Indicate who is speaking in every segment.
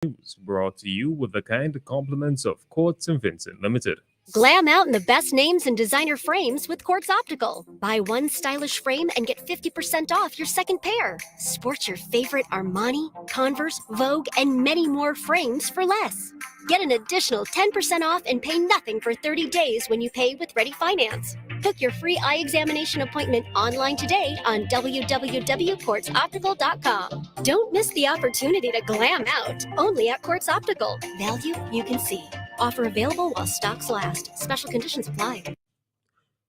Speaker 1: News brought to you with the kind compliments of Courts and Vincent Limited.
Speaker 2: Glam out in the best names and designer frames with Quartz Optical. Buy one stylish frame and get 50% off your second pair. Sport your favorite Armani, Converse, Vogue, and many more frames for less. Get an additional 10% off and pay nothing for 30 days when you pay with Ready Finance. Book your free eye examination appointment online today on www.quartzoptical.com. Don't miss the opportunity to glam out, only at Quartz Optical. Value you can see. Offer available while stocks last. Special conditions apply.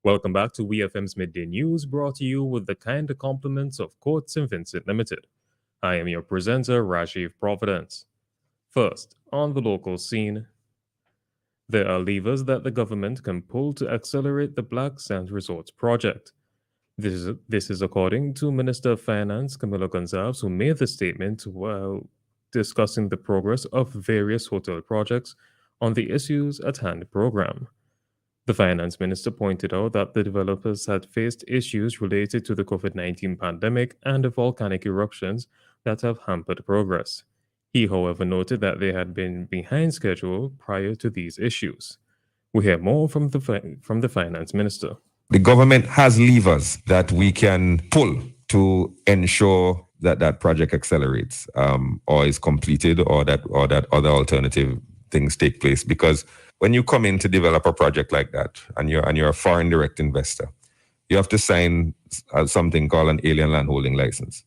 Speaker 1: Welcome back to WEFM's Midday News brought to you with the kind compliments of Courts and Vincent Limited. I am your presenter, Rajiv Providence. First, on the local scene, there are levers that the government can pull to accelerate the Black Sands Resorts project. This is according to Minister of Finance Camilo Gonzalez, who made the statement while discussing the progress of various hotel projects on the Issues at Hand program. The finance minister pointed out that the developers had faced issues related to the COVID-19 pandemic and the volcanic eruptions that have hampered progress. He, however, noted that they had been behind schedule prior to these issues. We hear more from the finance minister.
Speaker 3: The government has levers that we can pull to ensure that that project accelerates or is completed or that other alternative things take place. Because when you come in to develop a project like that and you're a foreign direct investor, you have to sign something called an alien landholding license.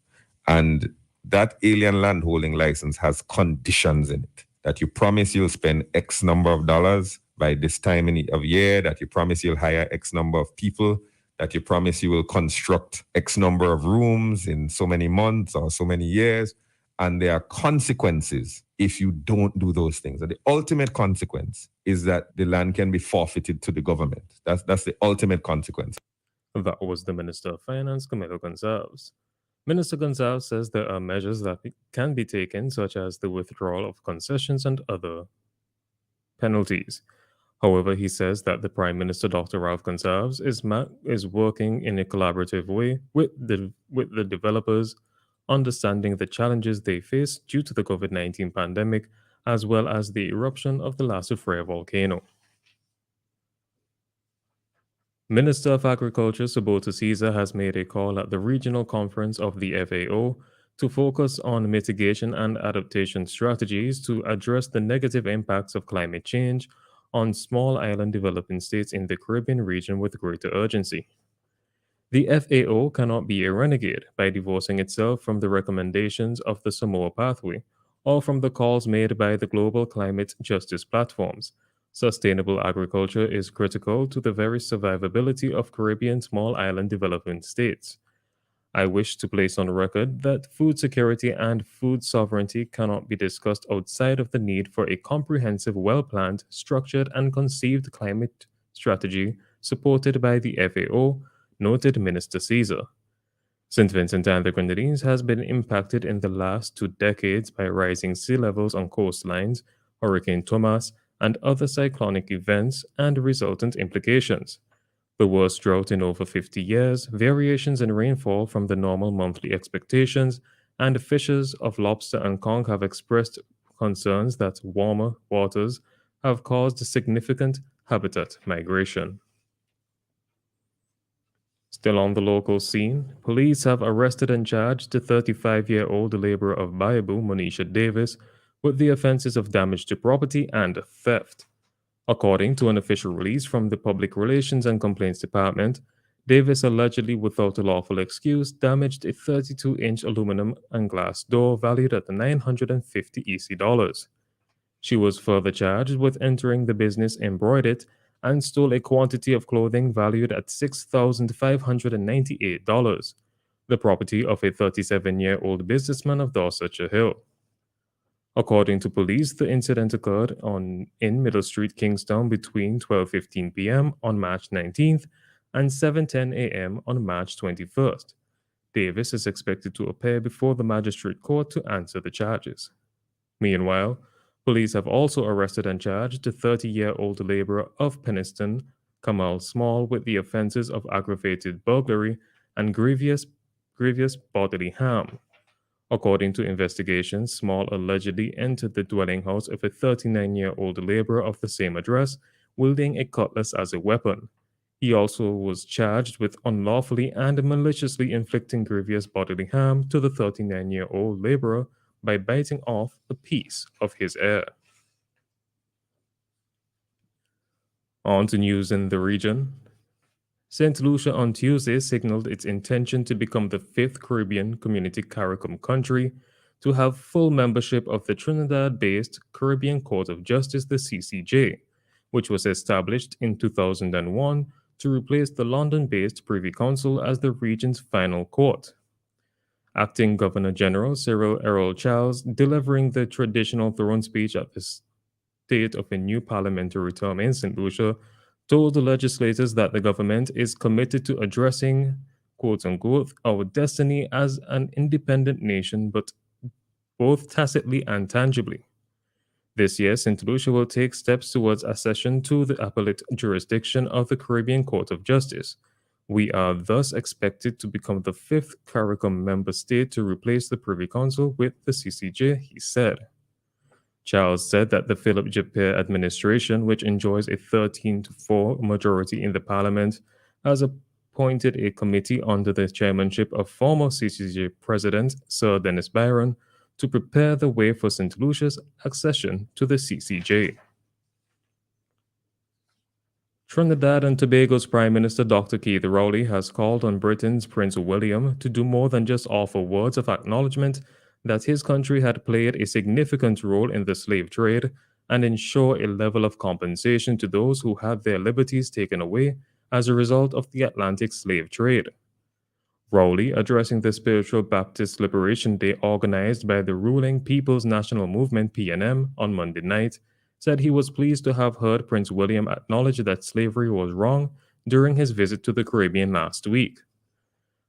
Speaker 3: And that alien landholding license has conditions in it that you promise you'll spend X number of dollars by this time of year, that you promise you'll hire X number of people, that you promise you will construct X number of rooms in so many months or so many years. And there are consequences if you don't do those things. And the ultimate consequence is that the land can be forfeited to the government. That's the ultimate consequence.
Speaker 1: That was the Minister of Finance, Camilo Gonzalez. Minister Gonzalez says there are measures that can be taken, such as the withdrawal of concessions and other penalties. However, he says that the Prime Minister, Dr. Ralph Gonsalves, is working in a collaborative way with the developers, understanding the challenges they face due to the COVID-19 pandemic, as well as the eruption of the La Soufrière volcano. Minister of Agriculture Subota Caesar has made a call at the regional conference of the FAO to focus on mitigation and adaptation strategies to address the negative impacts of climate change on small island developing states in the Caribbean region with greater urgency. The FAO cannot be a renegade by divorcing itself from the recommendations of the Samoa Pathway or from the calls made by the global climate justice platforms. Sustainable agriculture is critical to the very survivability of Caribbean small island developing states. I wish to place on record that food security and food sovereignty cannot be discussed outside of the need for a comprehensive, well-planned, structured, and conceived climate strategy supported by the FAO, noted Minister Caesar. St. Vincent and the Grenadines has been impacted in the last 2 decades by rising sea levels on coastlines, Hurricane Thomas, and other cyclonic events and resultant implications. The worst drought in over 50 years, variations in rainfall from the normal monthly expectations, and fishers of lobster and conch have expressed concerns that warmer waters have caused significant habitat migration. Still on the local scene, police have arrested and charged the 35-year-old laborer of Baibu, Monisha Davis, with the offenses of damage to property and theft. According to an official release from the Public Relations and Complaints Department, Davis allegedly, without a lawful excuse, damaged a 32-inch aluminum and glass door valued at $950 EC. She was further charged with entering the business embroidered and stole a quantity of clothing valued at $6,598, the property of a 37-year-old businessman of Dorsetshire Hill. According to police, the incident occurred in Middle Street, Kingstown between 12:15 p.m. on March 19th and 7:10 a.m. on March 21st. Davis is expected to appear before the magistrate court to answer the charges. Meanwhile, police have also arrested and charged the 30-year-old laborer of Penniston, Kamal Small, with the offenses of aggravated burglary and grievous bodily harm. According to investigations, Small allegedly entered the dwelling house of a 39-year-old laborer of the same address, wielding a cutlass as a weapon. He also was charged with unlawfully and maliciously inflicting grievous bodily harm to the 39-year-old laborer by biting off a piece of his ear. On to news in the region. St. Lucia on Tuesday signaled its intention to become the fifth Caribbean Community CARICOM country to have full membership of the Trinidad based Caribbean Court of Justice, the CCJ, which was established in 2001 to replace the London based Privy Council as the region's final court. Acting Governor General Cyril Errol Charles, delivering the traditional throne speech at the state of a new parliamentary term in St. Lucia, told the legislators that the government is committed to addressing, quote unquote, our destiny as an independent nation, but both tacitly and tangibly. This year, St. Lucia will take steps towards accession to the appellate jurisdiction of the Caribbean Court of Justice. We are thus expected to become the fifth CARICOM member state to replace the Privy Council with the CCJ, he said. Charles said that the Philip Japere administration, which enjoys a 13-4 majority in the parliament, has appointed a committee under the chairmanship of former CCJ President Sir Dennis Byron to prepare the way for St. Lucia's accession to the CCJ. Trinidad and Tobago's Prime Minister Dr. Keith Rowley has called on Britain's Prince William to do more than just offer words of acknowledgement that his country had played a significant role in the slave trade and ensure a level of compensation to those who had their liberties taken away as a result of the Atlantic slave trade. Rowley, addressing the Spiritual Baptist Liberation Day organized by the ruling People's National Movement (PNM) on Monday night, said he was pleased to have heard Prince William acknowledge that slavery was wrong during his visit to the Caribbean last week.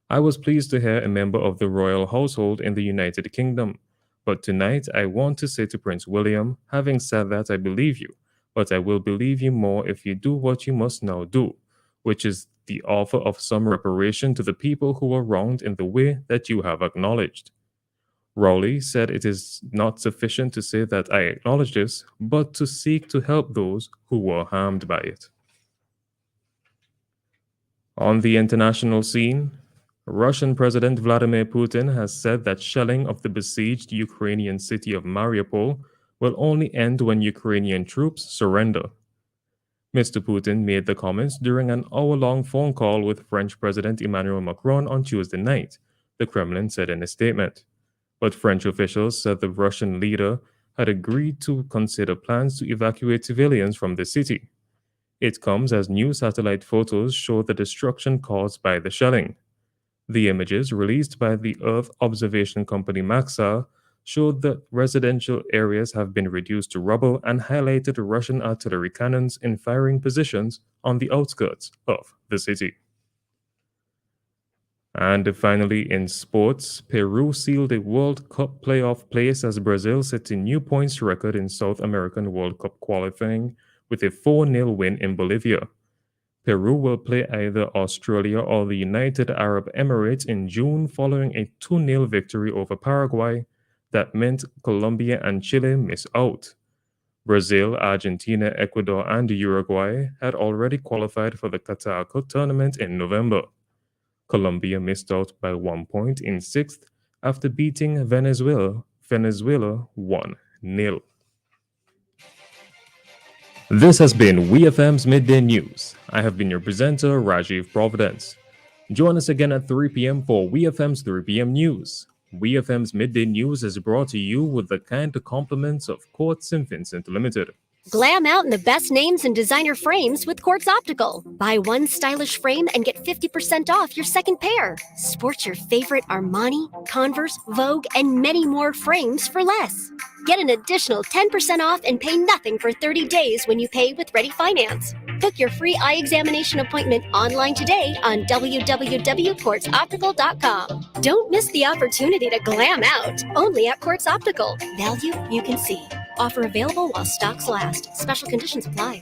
Speaker 1: I was pleased to hear a member of the royal household in the United Kingdom, but tonight I want to say to Prince William, having said that, I believe you, but I will believe you more if you do what you must now do, which is the offer of some reparation to the people who were wronged in the way that you have acknowledged. Rowley said it is not sufficient to say that I acknowledge this, but to seek to help those who were harmed by it. On the international scene, Russian President Vladimir Putin has said that shelling of the besieged Ukrainian city of Mariupol will only end when Ukrainian troops surrender. Mr. Putin made the comments during an hour-long phone call with French President Emmanuel Macron on Tuesday night, the Kremlin said in a statement. But French officials said the Russian leader had agreed to consider plans to evacuate civilians from the city. It comes as new satellite photos show the destruction caused by the shelling. The images released by the Earth observation company Maxar showed that residential areas have been reduced to rubble and highlighted Russian artillery cannons in firing positions on the outskirts of the city. And finally, in sports, Peru sealed a World Cup playoff place as Brazil set a new points record in South American World Cup qualifying with a 4-0 win in Bolivia. Peru will play either Australia or the United Arab Emirates in June following a 2-0 victory over Paraguay that meant Colombia and Chile miss out. Brazil, Argentina, Ecuador, and Uruguay had already qualified for the Qatar tournament in November. Colombia missed out by 1 point in sixth after beating Venezuela 1-0. This has been WEFM's Midday News. I have been your presenter, Rajiv Providence. Join us again at 3 p.m. for WEFM's 3 p.m. News. WEFM's Midday News is brought to you with the kind compliments of Quartz St. Vincent Limited.
Speaker 2: Glam out in the best names and designer frames with Quartz Optical. Buy one stylish frame and get 50% off your second pair. Sport your favorite Armani, Converse, Vogue, and many more frames for less. Get an additional 10% off and pay nothing for 30 days when you pay with Ready Finance. Book your free eye examination appointment online today on www.quartzoptical.com. Don't miss the opportunity to glam out, only at Quartz Optical. Value you can see. Offer available while stocks last. Special conditions apply.